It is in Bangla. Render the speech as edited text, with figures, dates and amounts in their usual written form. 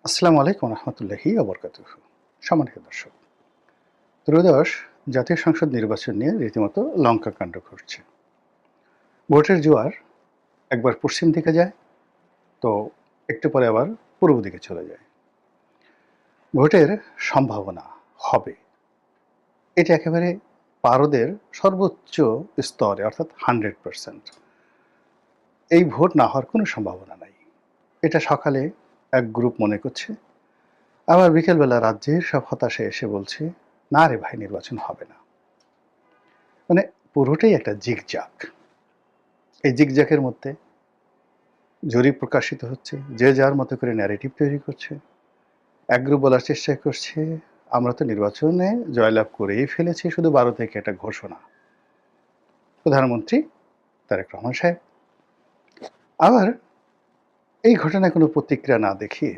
আসসালামু আলাইকুম রহমতুল্লাহি ওবরকাতুহু। সম্মানিত দর্শক, ত্রয়োদশ জাতীয় সংসদ নির্বাচন নিয়ে রীতিমতো লঙ্কাকাণ্ড ঘটছে। ভোটের জোয়ার একবার পশ্চিম দিকে যায়, তো একটু পরে আবার পূর্ব দিকে চলে যায়। ভোটের সম্ভাবনা হবে, এটা একেবারে পারদের সর্বোচ্চ স্তরে, অর্থাৎ 100%। এই ভোট না হওয়ার কোনো সম্ভাবনা নাই, এটা সকালে এক গ্রুপ মনে করছে, আবার বিকেলবেলা রাজ্যের সব হতাশে এসে বলছে না রে ভাই, নির্বাচন হবে না। মানে পুরোটাই একটা জিগজাগ। এই জিগজ্যাগের মধ্যে জরিপ প্রকাশিত হচ্ছে, যে যার মতো করে ন্যারেটিভ তৈরি করছে। এক গ্রুপ বলার চেষ্টা করছে আমরা তো নির্বাচনে জয়লাভ করেই ফেলেছি, শুধু 12 থেকে একটা ঘোষণা, প্রধানমন্ত্রী তারেক রহমান সাহেব। আবার এই ঘটনায় কোনো প্রতিক্রিয়া না দেখিয়ে